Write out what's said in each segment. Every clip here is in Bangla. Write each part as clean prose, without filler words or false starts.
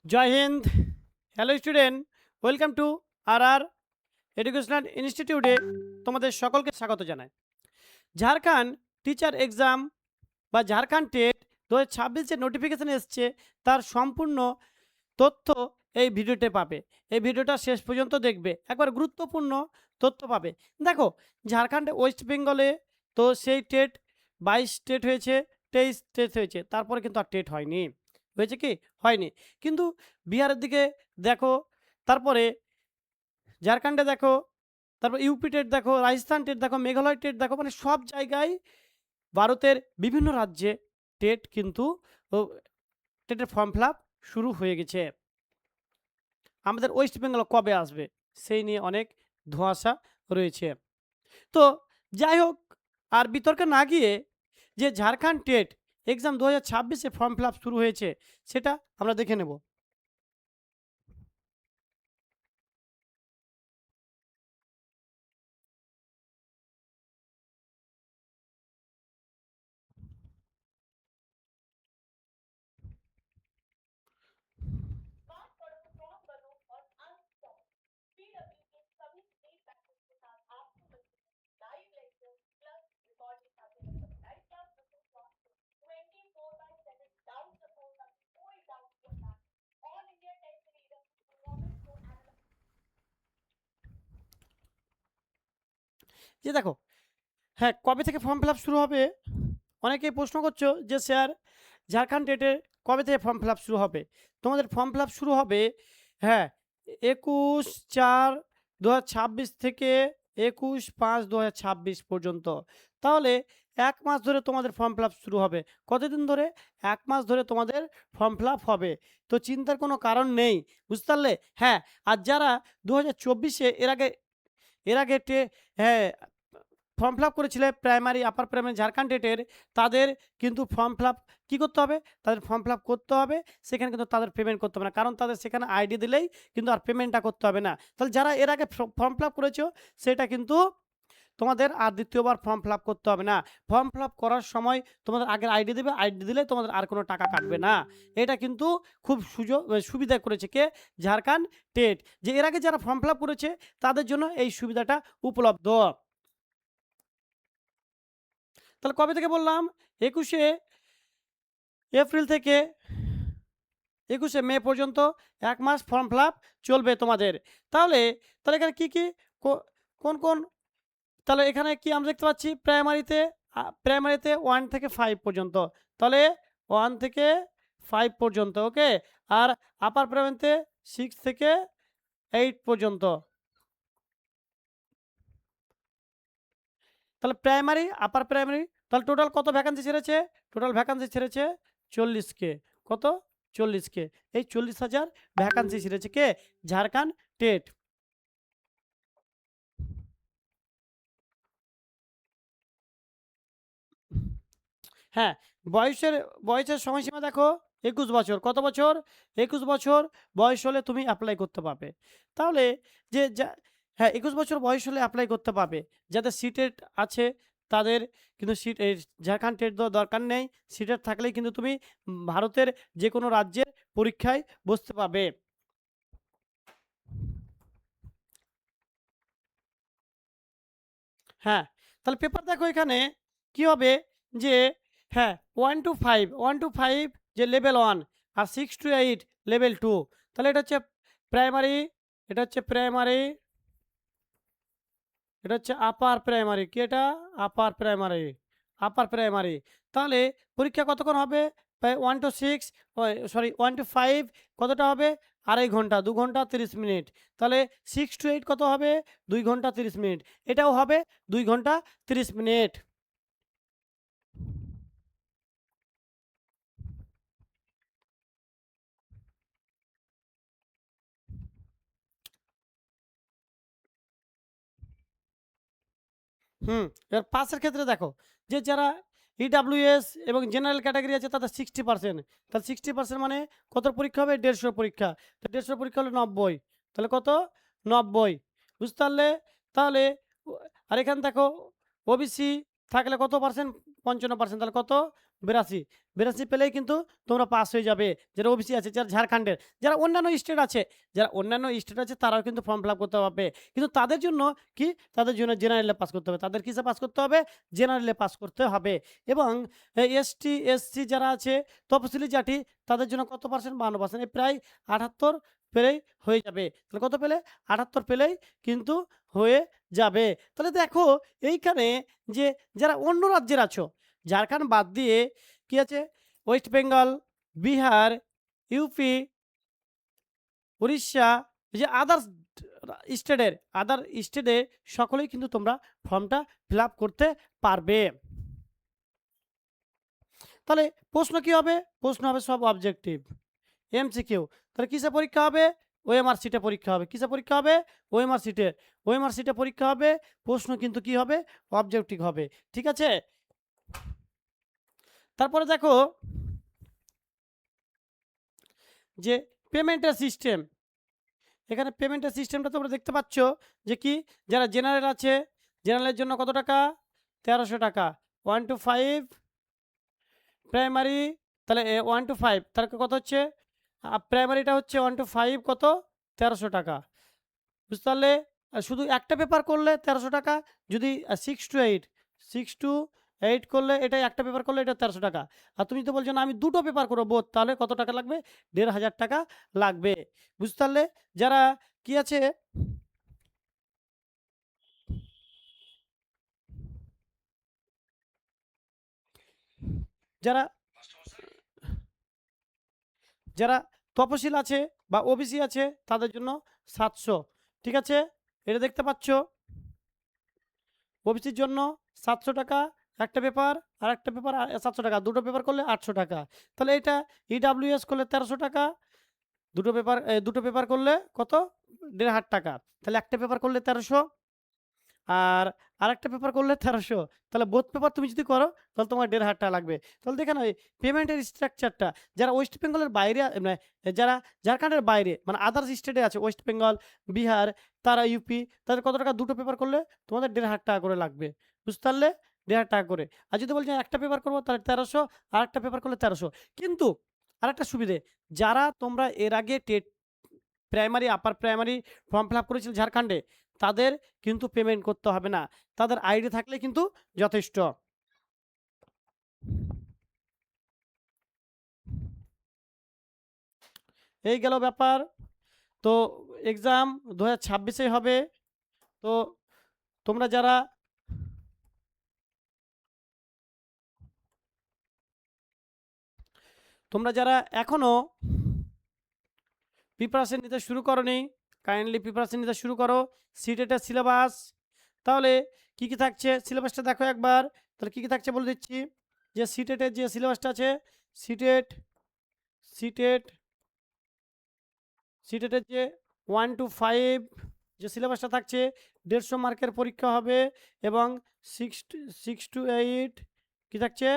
জয় হিন্দ। Hello student, welcome to our educational ইনস্টিটিউটে তোমাদের সকলকে স্বাগত জানাই। ঝাড়খণ্ড টিচার এক্সাম বা ঝাড়খণ্ড টেট 2026 যে নোটিফিকেশান এসছে তার সম্পূর্ণ তথ্য এই ভিডিওতে পাবে। এই ভিডিওটা শেষ পর্যন্ত দেখবে, একবার গুরুত্বপূর্ণ তথ্য পাবে। দেখো, ঝাড়খণ্ডে ওয়েস্ট বেঙ্গলে তো সেই টেট 22 টেট হয়েছে, 23 টেট হয়েছে, তারপরে কিন্তু আর টেট হয়নি। হয়েছে কি? হয়নি। কিন্তু বিহারের দিকে দেখো, তারপরে ঝাড়খণ্ডে দেখো, তারপর ইউপি টেট দেখো, রাজস্থান টেট দেখো, মেঘালয় টেট দেখো, মানে সব জায়গায় ভারতের বিভিন্ন রাজ্যে টেট কিন্তু টেটের ফর্ম ফিল আপ শুরু হয়ে গেছে। আমাদের ওয়েস্ট বেঙ্গল কবে আসবে সেই নিয়ে অনেক ধোঁয়াশা রয়েছে। তো যাই হোক, আর বিতর্কে না গিয়ে যে ঝাড়খণ্ড টেট এক্সাম 2026-এ ফর্ম ফিল আপ শুরু হয়েছে সেটা আমরা দেখে নেব। যে দেখো, হ্যাঁ, কবে থেকে ফর্ম ফিল আপ শুরু হবে? অনেকেই প্রশ্ন করছো যে স্যার, ঝাড়খণ্ড টেটে কবে থেকে ফর্ম ফিল আপ শুরু হবে? তোমাদের ফর্ম ফিল আপ শুরু হবে, হ্যাঁ, 21/4/2026 থেকে 21/5/2026 পর্যন্ত। তাহলে 1 মাস ধরে তোমাদের ফর্ম ফিল আপ শুরু হবে। কতদিন ধরে? 1 মাস ধরে তোমাদের ফর্ম ফিল আপ হবে। তো চিন্তার কোনো কারণ নেই, বুঝতে পারলে? হ্যাঁ, আর যারা 2024-এ এর আগে হ্যাঁ, ফর্ম ফিল আপ করেছিলে প্রাইমারি, আপার প্রাইমারি ঝাড়খণ্ড টেটের, তাদের কিন্তু ফর্ম ফিল আপ কী করতে হবে? তাদের ফর্ম ফিল আপ করতে হবে। সেখানে কিন্তু তাদের পেমেন্ট করতে হবে না, কারণ তাদের সেখানে আইডি দিলেই কিন্তু আর পেমেন্টটা করতে হবে না। তাহলে যারা এর আগে ফর্ম ফিল আপ করেছো সেটা কিন্তু তোমাদের আর দ্বিতীয়বার ফর্ম ফিল আপ করতে হবে না। ফর্ম ফিল আপ করার সময় তোমাদের আগের আইডি দেবে, আইডি দিলে তোমাদের আর কোনো টাকা কাটবে না। এটা কিন্তু খুব সুবিধা করেছে কে? ঝাড়খণ্ড টেট। যে এর আগে যারা ফর্ম ফিল আপ করেছে তাদের জন্য এই সুবিধাটা উপলব্ধ। তাহলে কবে থেকে বললাম? 21শে এপ্রিল থেকে 21শে মে পর্যন্ত 1 মাস ফর্ম ফিল আপ চলবে তোমাদের। তাহলে তাহলে এখানে কি কি কোন কোন, তাহলে এখানে কি আমরা দেখতে পাচ্ছি? প্রাইমারিতে 1 থেকে 5 পর্যন্ত, তাহলে 1 থেকে 5 পর্যন্ত, ওকে। আর আপার প্রাইমারিতে 6 থেকে 8 পর্যন্ত। তাহলে প্রাইমারি, আপার প্রাইমারি, তাহলে টোটাল কত ভ্যাকান্সি ছেড়েছে? টোটাল ভ্যাকান্সি ছেড়েছে 40K। কত? 40K। এই 40,000 ভ্যাকান্সি ছেড়েছে কে? ঝাড়খণ্ড টেট। হ্যাঁ, বয়সের বয়সের সময়সীমা দেখো, 21 বছর। কত বছর? 21 বছর বয়স হলে তুমি অ্যাপ্লাই করতে পারবে। তাহলে হ্যাঁ, 21 বছর বয়স হলে অ্যাপ্লাই করতে পারবে। যাদের সিটেট আছে তাদের কিন্তু এই ঝাড়খণ্ড টেট দেওয়ার দরকার নেই। সিটেট থাকলেই কিন্তু তুমি ভারতের যে কোনো রাজ্যের পরীক্ষায় বসতে পারবে। হ্যাঁ, তাহলে পেপার দেখো এখানে কি হবে যে, হ্যাঁ, 1 to 5 যে লেভেল 1, আর 6 to 8 লেভেল 2। তাহলে এটা হচ্ছে প্রাইমারি, এটা হচ্ছে প্রাইমারি, এটা হচ্ছে আপার প্রাইমারি। কি এটা? Upper primary, upper primary. তাহলে পরীক্ষা কতক্ষণ হবে? প্রায় 1 to 5 কতটা হবে? 2.5 ঘন্টা, 2 ঘন্টা 30 মিনিট। তাহলে 6 to 8 কত হবে? 2 ঘন্টা 30 মিনিট। এটাও হবে 2 ঘন্টা 30 মিনিট। এবার পাসের ক্ষেত্রে দেখো, যে যারা ইডাব্লিউএস এবং জেনারেল ক্যাটাগরি আছে তাদের 60%। তাহলে 60% মানে কত পরীক্ষা হবে? 150 পরীক্ষা। তো 150 পরীক্ষা হলো 90। তাহলে কত? 90, বুঝতে পারলে? তাহলে আর এখানে দেখো, ওবিসি থাকলে কত পার্সেন্ট? 55%। তাহলে কত? 82 82 পেলেই কিন্তু তোমরা পাস হয়ে যাবে। যারা ওবিসি আছে, যারা ঝাড়খণ্ডের, যারা অন্যান্য স্টেট আছে, তারাও কিন্তু ফর্ম ফিল আপ করতে পারবে। কিন্তু তাদের জন্য কি? তাদের জন্য জেনারেলে পাস করতে হবে। তাদের কিসে পাস করতে হবে? জেনারেলে পাস করতে হবে। এবং এসটি, এসসি যারা আছে, তফসিলি জাতি, তাদের জন্য কত পার্সেন্ট? 52%। প্রায় 78 পেলেই হয়ে যাবে। তাহলে কত পেলে? 78 পেলেই কিন্তু হয়ে যাবে। তাহলে দেখো এইখানে যে যারা অন্য রাজ্যের আছো, ঝাড়খণ্ড বাদ দিয়ে কি আছে? ওয়েস্ট বেঙ্গল, বিহার, ইউপি, উড়িষ্যা, এই যে আদার স্টেটে সকলেই কিন্তু তোমরা ফর্মটা ফিল আপ করতে পারবে। তাহলে প্রশ্ন কি হবে? প্রশ্ন হবে সব অবজেক্টিভ, এমসিকিউ। তাহলে কিসে পরীক্ষা হবে? ওএমআর সিটে পরীক্ষা হবে। কিসে পরীক্ষা হবে? ওএমআর সিটে পরীক্ষা হবে। প্রশ্ন কিন্তু কি হবে? অবজেক্টিভ হবে। ঠিক আছে? তারপরে দেখো যে পেমেন্টের সিস্টেম। এখানে পেমেন্টের সিস্টেমটা তোমরা দেখতে পাচ্ছ যে কি? যারা জেনারেল আছে, জেনারেলের জন্য কত টাকা? 1300 টাকা। 1 to 5 প্রাইমারি, তাহলে 1 to 5 তার কত হচ্ছে? প্রাইমারিটা হচ্ছে 1 to 5 কত? 1300 টাকা। বুঝতে পারলে? শুধু একটা পেপার করলে 1300 টাকা। যদি 6 to 8 6 to 8 করলে, এটাই একটা পেপার করলে এটা 1300 টাকা। আর তুমি তো বলছো না আমি দুটো পেপার করবো বোধ, তাহলে কত টাকা লাগবে? 1500 টাকা লাগবে। বুঝতে পারলে? যারা কি আছে, যারা যারা তপশিল আছে বা ওবিসি আছে, তাদের জন্য 700। ঠিক আছে? এটা দেখতে পাচ্ছ। ওবিসির জন্য 700 টাকা একটা পেপার, আর একটা পেপার 700 টাকা। দুটো পেপার করলে 800 টাকা। তাহলে এটা ইডাব্লিউএস করলে 1300 টাকা। দুটো পেপার করলে কত? 1500 টাকা। তাহলে একটা পেপার করলে 1300, আর আরেকটা পেপার করলে 1300। তাহলে বোথ পেপার তুমি যদি করো তাহলে তোমার 1500 টাকা লাগবে। তাহলে দেখে নাও এই পেমেন্টের স্ট্রাকচারটা। যারা ওয়েস্ট বেঙ্গলের বাইরে মানে যারা ঝাড়খণ্ডের বাইরে মানে আদার্স স্টেটে আছে, ওয়েস্ট বেঙ্গল, বিহার, তারা ইউপি, তাদের কত টাকা? দুটো পেপার করলে তোমাদের 1500 টাকা করে লাগবে। বুঝতে পারলে? 1500 টাকা করে। আর যদি বলছেন একটা পেপার করবো তাহলে 1300, আর একটা পেপার করলে 1300। কিন্তু আরেকটা সুবিধে, যারা তোমরা এর আগে TET primary, upper primary form fill up করেছিল ঝাড়খণ্ডে, তাদের কিন্তু পেমেন্ট করতে হবে না। তাদের আইডি থাকলে কিন্তু যথেষ্ট। এই গেল ব্যাপার। তো এক্সাম 2026 হবে। তো তোমরা যারা এখনো প্রিপারেশন নিতে শুরু করোনি, কাইন্ডলি প্রিপারেশন নিতে শুরু করো। সিটেটের সিলেবাস, তাহলে কি কি থাকছে সিলেবাসটা দেখো একবার। তাহলে কি কি থাকছে বলে দিচ্ছি। যে সিটেটের যে সিলেবাসটা আছে, সিটেট সিটেট সিটেটের যে 1 to 5 যে সিলেবাসটা থাকছে, 150 মার্কের পরীক্ষা হবে। এবং 6 to 8 কি থাকছে?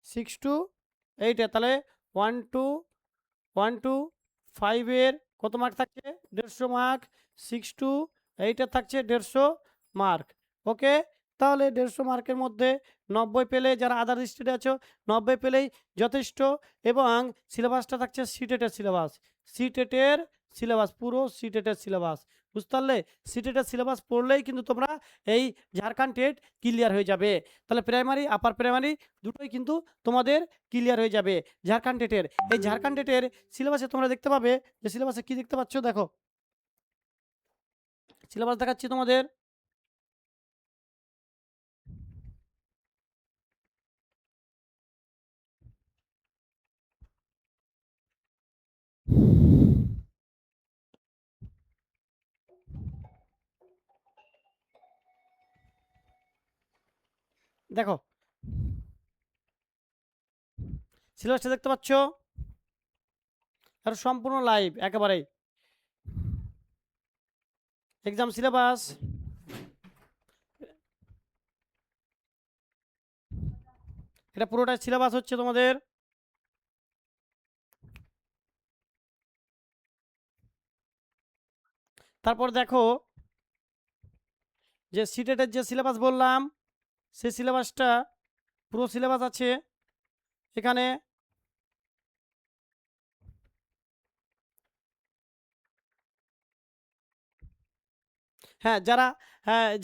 6 to 8 তাহলে 1 to 5 এর কত মার্ক থাকছে? 150 মার্ক। 6 to 8 এর থাকছে 150 মার্ক। ওকে? তাহলে 150 মার্কের মধ্যে 90 পেলে, যারা আদার স্টেটে আছো, 90 পেলেই যথেষ্ট। এবং সিলেবাসটা থাকছে সিটেটের সিলেবাস, পুরো সিটেটের সিলেবাস। বুঝতে পারলে? সিটেটের সিলেবাস পড়লেই কিন্তু তোমরা এই ঝাড়খণ্ড টেট ক্লিয়ার হয়ে যাবে। তাহলে প্রাইমারি, আপার প্রাইমারি দুটোই কিন্তু তোমাদের ক্লিয়ার হয়ে যাবে ঝাড়খণ্ড টেটের। এই ঝাড়খণ্ড টেটের সিলেবাসে তোমরা দেখতে পাবে যে সিলেবাসে কি দেখতে পাচ্ছ, দেখো সিলেবাস দেখাচ্ছি তোমাদের। দেখো সিলেবাসটা দেখতে পাচ্ছ, আর সম্পূর্ণ লাইভ একেবারেই এক্সাম সিলেবাস। এটা পুরোটাই সিলেবাস হচ্ছে তোমাদের। তারপর দেখো যে সিটেটের যে সিলেবাস বললাম, সেই সিলেবাসটা পুরো সিলেবাস আছে। এখানে হ্যাঁ, যারা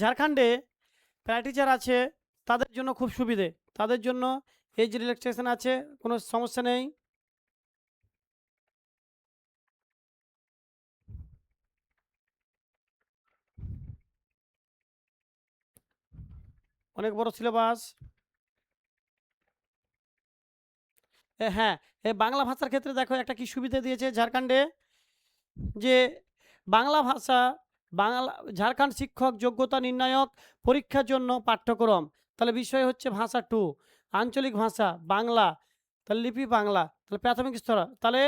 ঝাড়খণ্ডে প্যারা টিচার আছে তাদের জন্য খুব সুবিধে, তাদের জন্য এজ রিল্যাক্সেশন আছে, কোনো সমস্যা নেই। অনেক বড় সিলেবাস। হ্যাঁ, এই বাংলা ভাষার ক্ষেত্রে দেখো একটা কি সুবিধা দিয়েছে ঝাড়খণ্ডে, যে বাংলা ভাষা, বাংলা ঝাড়খণ্ড শিক্ষক যোগ্যতা নির্ণায়ক পরীক্ষার জন্য পাঠ্যক্রম, তাহলে বিষয় হচ্ছে ভাষা 2, আঞ্চলিক ভাষা বাংলা, তাহলে লিপি বাংলা, তাহলে প্রাথমিক স্তর, তাহলে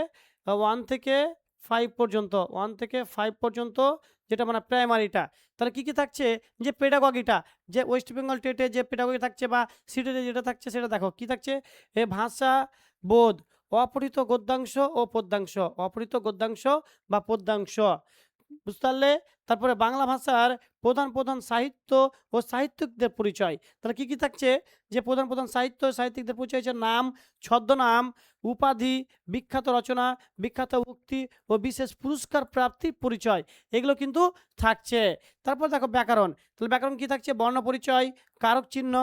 1 থেকে 5 পর্যন্ত, 1 থেকে 5 পর্যন্ত, যেটা মানে প্রাইমারিটা। তাহলে কি কি থাকছে, যে পেডাগগিটা, যে ওয়েস্ট বেঙ্গল টেটে যে পেডাগগি থাকছে বা সিটেটে যেটা থাকছে সেটা দেখো কি থাকছে, এ ভাষা বোধ, অপঠিত গদ্যাংশ ও পদ্যাংশ, অপঠিত গদ্যাংশ বা পদ্যাংশ, বুঝতে পারলে। তারপরে বাংলা ভাষার প্রধান প্রধান সাহিত্য ও সাহিত্যিকদের পরিচয়, তাহলে কি কি থাকছে, যে প্রধান প্রধান সাহিত্য সাহিত্যিকদের পরিচয় হচ্ছে নাম, ছদ্মনাম, উপাধি, বিখ্যাত রচনা, বিখ্যাত উক্তি ও বিশেষ পুরস্কার প্রাপ্তির পরিচয়, এগুলো কিন্তু থাকছে। তারপর দেখো ব্যাকরণ, তাহলে ব্যাকরণ কি থাকছে, বর্ণ পরিচয়, কারক চিহ্ন,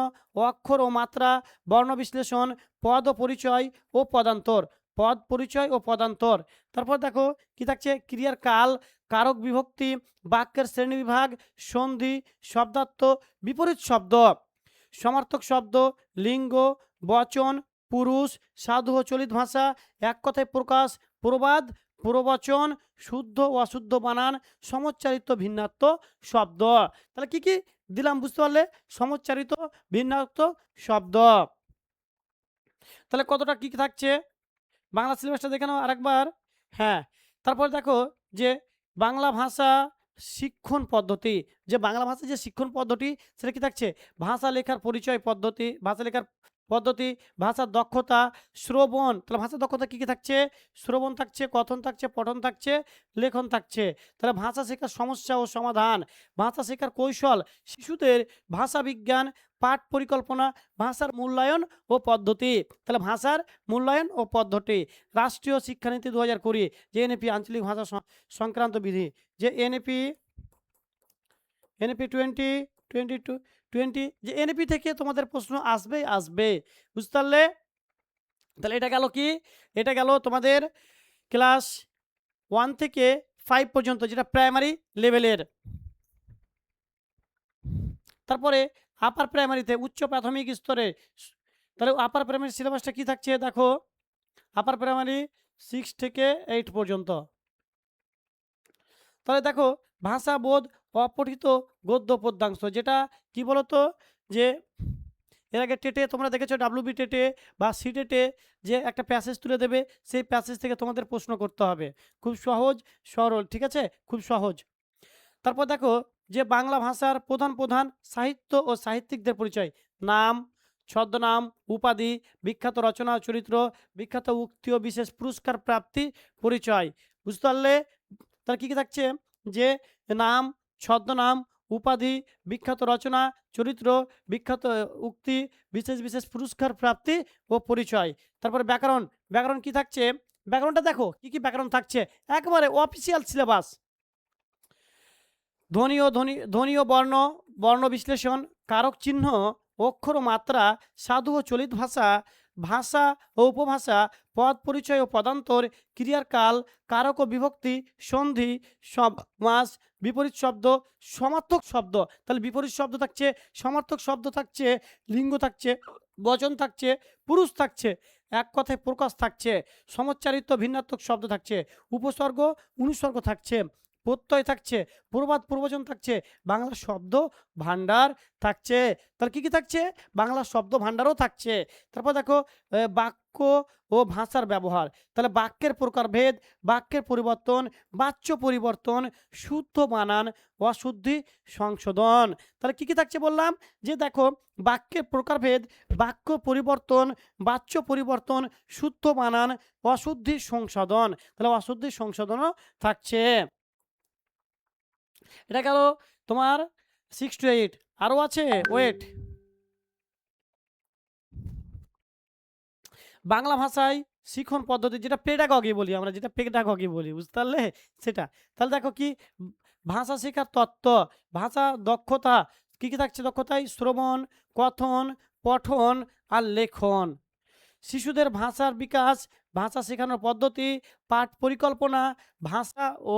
অক্ষর ও মাত্রা, বর্ণ বিশ্লেষণ, পদ ও পরিচয় ও পদান্তর, পদ পরিচয় ও পদান্তর। তারপর দেখো কি থাকছে, ক্রিয়ার কাল, কারক বিভক্তি, বাক্যের শ্রেণীবিভাগ, সন্ধি, শব্দার্থ, বিপরীত শব্দ, সমার্থক শব্দ, লিঙ্গ, বচন, পুরুষ, সাধু ও চলিত ভাষা, এক কথায় প্রকাশ, প্রবাদ, প্রবচন, শুদ্ধ ও অশুদ্ধ বানান, সমচ্চারিত ভিন্নার্থ শব্দ। তাহলে কি কি দিলাম বুঝতে পারলে, সমচ্চারিত ভিন্নার্থ শব্দ। তাহলে কতটা কি কি থাকছে, বাংলা সিলেবাসটা দেখে নাও আরেকবার। হ্যাঁ, তারপর দেখো যে বাংলা ভাষা শিক্ষণ পদ্ধতি, যে বাংলা ভাষা যে শিক্ষণ পদ্ধতি সেটা কি থাকছে, ভাষা লেখার পরিচয় পদ্ধতি, ভাষা লেখার পদ্ধতি, ভাষার দক্ষতা, শ্রবণ, তাহলে ভাষার দক্ষতা কি কি থাকছে, শ্রবণ থাকছে, কথন থাকছে, পঠন থাকছে, লেখন থাকছে। তাহলে ভাষা শেখার সমস্যা ও সমাধান, ভাষা শেখার কৌশল, শিশুদের ভাষা বিজ্ঞান, পাঠ পরিকল্পনা, ভাষার মূল্যায়ন ও পদ্ধতি, তাহলে ভাষার মূল্যায়ন ও পদ্ধতি, রাষ্ট্রীয় শিক্ষানীতি 2020, যে এনএপি আঞ্চলিক ভাষা সংক্রান্ত বিধি, যে এনএপি এনএপি 2022, যে এনএপি থেকে তোমাদের প্রশ্ন আসবেই আসবে, বুঝতে পারলে। তাহলে এটা গেল কি, এটা গেল তোমাদের ক্লাস 1 থেকে 5 পর্যন্ত, যেটা প্রাইমারি লেভেলের। তারপরে আপার প্রাইমারিতে উচ্চ প্রাথমিক স্তরে, তাহলে আপার প্রাইমারি সিলেবাসটা কি থাকছে দেখো, আপার প্রাইমারি 6 থেকে 8 পর্যন্ত। তাহলে দেখো ভাষা বোধ, অপঠিত গদ্য পদ্যাংশ, যেটা কি বলতো, যে এর আগে টেটে তোমরা দেখেছো ডাব্লিউবি টেটে বা সিটেটে, যে একটা প্যাসেজ তুলে দেবে, সেই প্যাসেজ থেকে তোমাদের প্রশ্ন করতে হবে, খুব সহজ সরল, ঠিক আছে, খুব সহজ। তারপর দেখো যে বাংলা ভাষার প্রধান প্রধান সাহিত্য ও সাহিত্যিকদের পরিচয়, নাম, ছদ্মনাম, উপাধি, বিখ্যাত রচনা চরিত্র, বিখ্যাত উক্তি ও বিশেষ পুরস্কার প্রাপ্তি পরিচয়, বুঝতে পারলে। তার কি কি থাকছে, যে নাম, ছদ্মনাম, উপাধি, বিখ্যাত রচনা চরিত্র, বিখ্যাত উক্তি, বিশেষ বিশেষ পুরস্কার প্রাপ্তি ও পরিচয়। তারপরে ব্যাকরণ, ব্যাকরণ কি থাকছে, ব্যাকরণটা দেখো কি কি ব্যাকরণ থাকছে, একেবারে অফিসিয়াল সিলেবাস, ধ্বনি ও বর্ণ, বর্ণ বিশ্লেষণ, কারক চিহ্ন, অক্ষর ও মাত্রা, সাধু ও চলিত ভাষা, ভাষা ও উপভাষা, পদ পরিচয় ও পদান্তর, ক্রিয়ার কাল, কারক ও বিভক্তি, সন্ধি, সমাস, বিপরীত শব্দ, সমার্থক শব্দ, তাহলে বিপরীত শব্দ থাকছে, সমার্থক শব্দ থাকছে, লিঙ্গ থাকছে, বচন থাকছে, পুরুষ থাকছে, এক কথায় প্রকাশ থাকছে, সমচ্চারিত ভিন্নাত্মক শব্দ থাকছে, উপসর্গ অনুসর্গ থাকছে, প্রত্যয় থাকছে, প্রবাদ প্রবচন থাকছে, বাংলা শব্দ ভান্ডার থাকছে। তাহলে কি কি থাকছে, বাংলা শব্দ ভান্ডারও থাকছে। তারপর দেখো বাক্য ও ভাষার ব্যবহার, তাহলে বাক্যের প্রকারভেদ, বাক্যের পরিবর্তন, বাচ্য পরিবর্তন, শুদ্ধ বানান, অশুদ্ধি সংশোধন। তাহলে কি কি থাকছে বললাম, যে দেখো বাক্যের প্রকারভেদ, বাক্য পরিবর্তন, বাচ্য পরিবর্তন, শুদ্ধ বানান, অশুদ্ধি সংশোধন, তাহলে অশুদ্ধি সংশোধনও থাকছে। এটা গেল তোমার 6 to 8, আরও আছে ওয়েট। বাংলা ভাষায় শিখন পদ্ধতি যেটা পেডাগগি বলি আমরা, যেটা পেডাগগি বলি, বুঝতে পারলে সেটা। তাহলে দেখো কি ভাষা শেখার তত্ত্ব, ভাষা দক্ষতা, কি কি থাকছে দক্ষতায়? শ্রবণ, কথন, পঠন আর লেখন। শিশুদের ভাষার বিকাশ, ভাষা শেখানোর পদ্ধতি, পাঠ পরিকল্পনা, ভাষা ও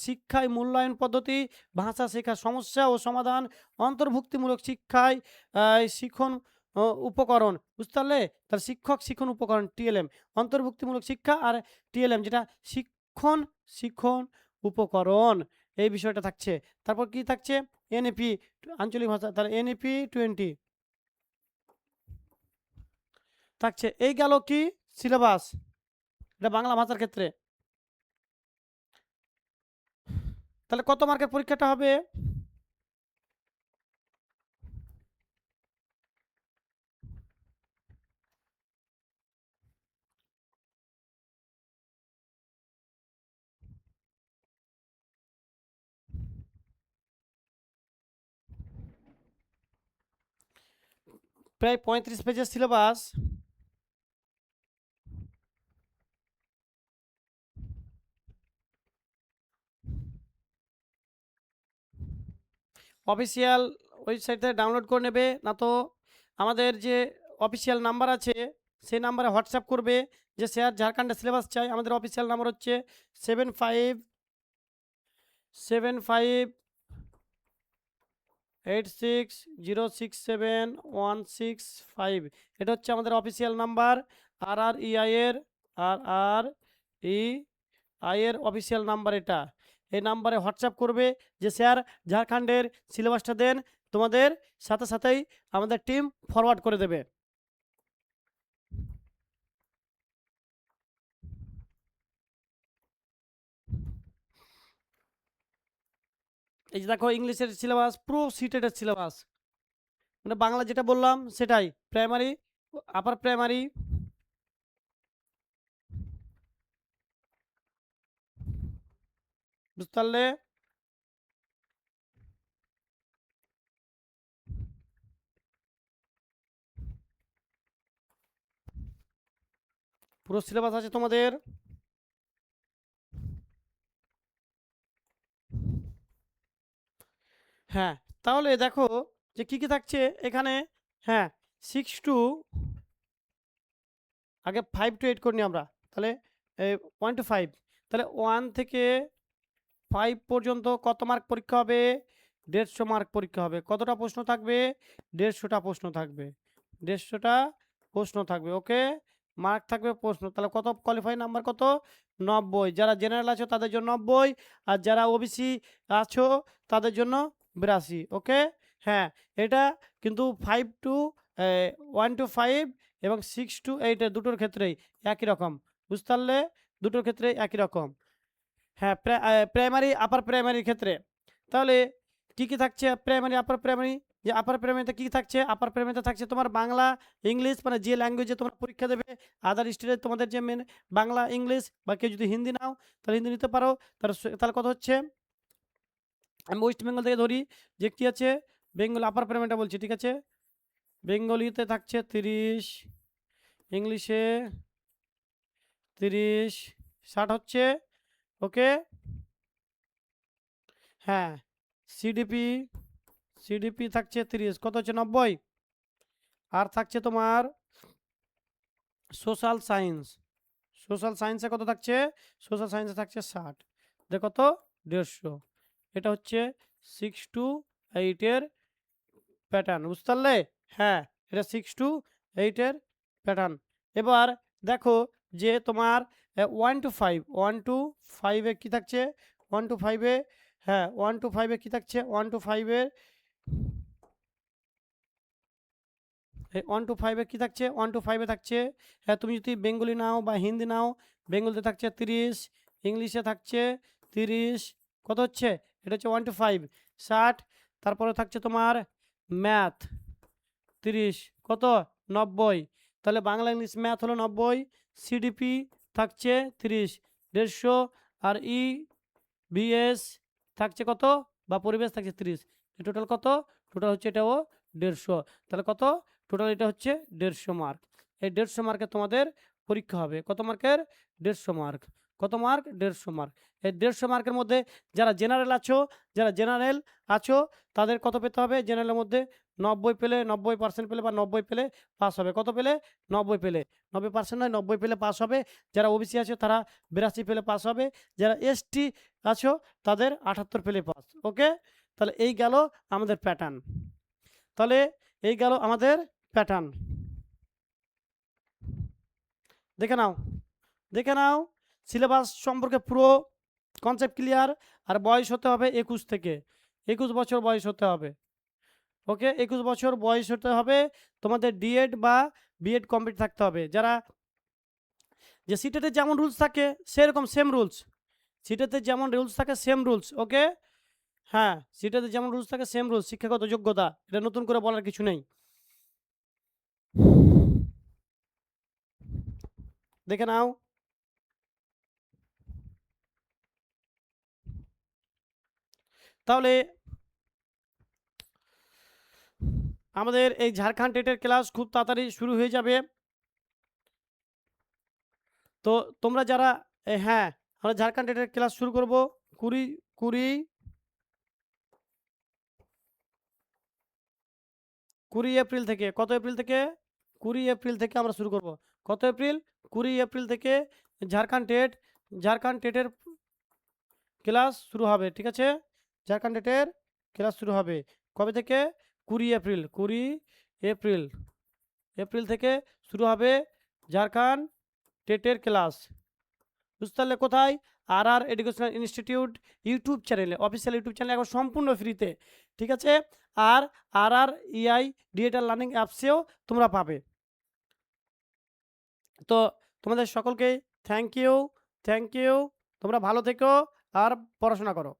শিক্ষায় মূল্যায়ন পদ্ধতি, ভাষা শেখার সমস্যা ও সমাধান, অন্তর্ভুক্তিমূলক শিক্ষায় শিখন উপকরণ, বুঝতে পারলে? তাহলে শিক্ষক শিখন উপকরণ টিএলএম, অন্তর্ভুক্তিমূলক শিক্ষা আর টিএলএম যেটা শিক্ষণ শিখন উপকরণ, এই বিষয়টা থাকছে। তারপর কি থাকছে? এনএপি আঞ্চলিক ভাষা, তাহলে এনএপি 20 থাকছে। এই গেল কি সিলেবাস, এটা বাংলা ভাষার ক্ষেত্রে। তাহলে কত মার্কের পরীক্ষাটা হবে? প্রায় 35 পেজের সিলেবাস। অফিসিয়াল ওয়েবসাইট থেকে ডাউনলোড করে নেবে, না তো আমাদের যে অফিসিয়াল নাম্বার আছে সেই নাম্বারে হোয়াটসঅ্যাপ করবে যে স্যার ঝাড়খণ্ডের সিলেবাস চাই। আমাদের অফিসিয়াল নাম্বার হচ্ছে 7576067165। এটা হচ্ছে আমাদের অফিসিয়াল নাম্বার। আর আর অফিসিয়াল নাম্বার এটা। এই নাম্বারে হোয়াটসঅ্যাপ করবে যে স্যার ঝাড়খণ্ডের সিলেবাসটা দেন, তোমাদের সাথে সাথেই আমাদের টিম ফরওয়ার্ড করে দেবে। এই যে দেখো ইংলিশের সিলেবাস পুরো সিটেটের সিলেবাস, মানে বাংলা যেটা বললাম সেটাই, প্রাইমারি, আপার প্রাইমারি, বুঝতে পারলে? পুরো সিলেবাস আছে তোমাদের। হ্যাঁ, তাহলে দেখো যে কি কি থাকছে এখানে। হ্যাঁ, 5 to 8 করে নিই আমরা, তাহলে 1 to 5, তাহলে 1 থেকে 5 পর্যন্ত কত মার্ক পরীক্ষা হবে? 150 মার্ক পরীক্ষা হবে। কতটা প্রশ্ন থাকবে? 150টা প্রশ্ন থাকবে। 150টা প্রশ্ন থাকবে, ওকে। মার্ক থাকবে প্রশ্ন, তাহলে কত কোয়ালিফাই নাম্বার কত? 90। যারা জেনারেল আছো তাদের জন্য 90, আর যারা ওবিসি আছো তাদের জন্য 82, ওকে। হ্যাঁ, এটা কিন্তু 1 to 5 এবং 6 to 8 এর দুটোর ক্ষেত্রেই একই রকম, বুঝতে পারলে? দুটোর ক্ষেত্রেই একই রকম। হ্যাঁ, প্রাইমারি আপার প্রাইমারির ক্ষেত্রে তাহলে কি কি থাকছে? প্রাইমারি আপার প্রাইমারি, যে আপার প্রাইমারিতে কি থাকছে? আপার প্রাইমারিতে থাকছে তোমার বাংলা ইংলিশ, মানে যে ল্যাঙ্গুয়েজে তোমরা পরীক্ষা দেবে। আদার স্টেটে তোমাদের যে মেন বাংলা ইংলিশ, বা কেউ যদি হিন্দি নাও তাহলে হিন্দি নিতে পারো। তাহলে কত হচ্ছে? আমি ওয়েস্ট বেঙ্গল থেকে ধরি, যে কি আছে বেঙ্গল আপার প্রাইমারিটা বলছি, ঠিক আছে। বেঙ্গলিতে থাকছে 30, ইংলিশে 30, 60 হচ্ছে, ওকে। হ্যাঁ, সিডিপি সিডিপি থাকছে 30, কত হচ্ছে? 90। আর থাকছে তোমার সোশ্যাল সায়েন্স, সোশ্যাল সায়েন্সে কত থাকছে? সোশ্যাল সায়েন্সে থাকছে 60, দেখো তো 150। এটা হচ্ছে 6 to 8 এর প্যাটার্ন, বুঝতে পারলে? হ্যাঁ, এটা 6 to 8 এর প্যাটার্ন। এবার দেখো যে তোমার 1 to 5 কি থাকছে? 1 to 5, হ্যাঁ 1 to 5 কি থাকছে? 1 to 5 1 to 5 কি থাকছে? 1 to 5 থাকছে, হ্যাঁ তুমি যদি বেঙ্গলি নাও বা হিন্দি নাও, বেঙ্গলিতে থাকছে 30, ইংলিশে থাকছে 30, কত হচ্ছে? এটা হচ্ছে 1 to 5, 60। তারপরে থাকছে তোমার ম্যাথ 30, কত? 90। তাহলে বাংলা ইংলিশ ম্যাথ হলো 90। সিডিপি থাকছে 30, 150। আর বিএস থাকছে কত? বা পরিবেশ থাকছে 30। টোটাল কত? টোটাল হচ্ছে এটাও 150। তাহলে কত? টোটাল এটা হচ্ছে 150 মার্ক। এই 150 মার্কের তোমাদের পরীক্ষা হবে। কত মার্কের? 150 মার্ক। কত মার্ক? 150 মার্ক। এই 150 মার্কের মধ্যে যারা জেনারেল আছো তাদের কত পেতে হবে? জেনারেলের মধ্যে 90 পেলে, 90% পেলে বা 90 পেলে পাস হবে। কত পেলে? 90 পেলে। 90% নয়, 90 পেলে পাস হবে। যারা ওবিসি আছো তারা 82 পেলে পাস হবে। যারা এসটি আছো তাদের 78 পেলে পাস। ওকে? তাহলে এই গেল আমাদের প্যাটার্ন। তাহলে এই গেল আমাদের প্যাটার্ন। দেখে নাও, দেখে নাও সিলেবাস সম্পর্কে পুরো কনসেপ্ট ক্লিয়ার। আর বয়স হতে হবে 21 থেকে, 21 বছর বয়স হতে হবে। ওকে, 21 বছর বয়স হতে হবে। তোমাদের ডিএড বা বিএড কমপ্লিট থাকতে হবে। যারা যে সিটেতে যেমন রুলস থাকে সেরকম সেম রুলস, সিটেতে যেমন রুলস থাকে সেম রুলস। ওকে, হ্যাঁ, সিটেতে যেমন রুলস থাকে সেম রুলস। শিক্ষাগত যোগ্যতা, এটা নতুন করে বলার কিছু নেই। দেখে নাও, তাহলে আমাদের এই ঝাড়খণ্ড টেটের ক্লাস খুব তাড়াতাড়ি শুরু হয়ে যাবে। তো তোমরা যারা হ্যাঁ, আমরা ঝাড়খণ্ড টেটের ক্লাস শুরু করব 20 20 20 এপ্রিল থেকে। কত এপ্রিল থেকে? 20 এপ্রিল থেকে আমরা শুরু করব। কত এপ্রিল? 20 এপ্রিল থেকে ঝাড়খণ্ড টেটের ক্লাস শুরু হবে। ঠিক আছে, ঝাড়খণ্ড টেটের ক্লাস শুরু হবে কবে থেকে? 20 এপ্রিল। 20 এপ্রিল, এপ্রিল থেকে শুরু হবে ঝাড়খণ্ড টেটের ক্লাস। বুঝতে পারলে? কোথায়? এডুকেশনাল ইনস্টিটিউট ইউটিউব চ্যানেলে, অফিসিয়াল ইউটিউব চ্যানেলে, এখন সম্পূর্ণ ফ্রিতে। ঠিক আছে, আর ইআই ডিজিটাল লার্নিং অ্যাপসেও তোমরা পাবে। তো তোমাদের সকলকে থ্যাংক ইউ, থ্যাংক ইউ। তোমরা ভালো থেকো আর পড়াশোনা করো।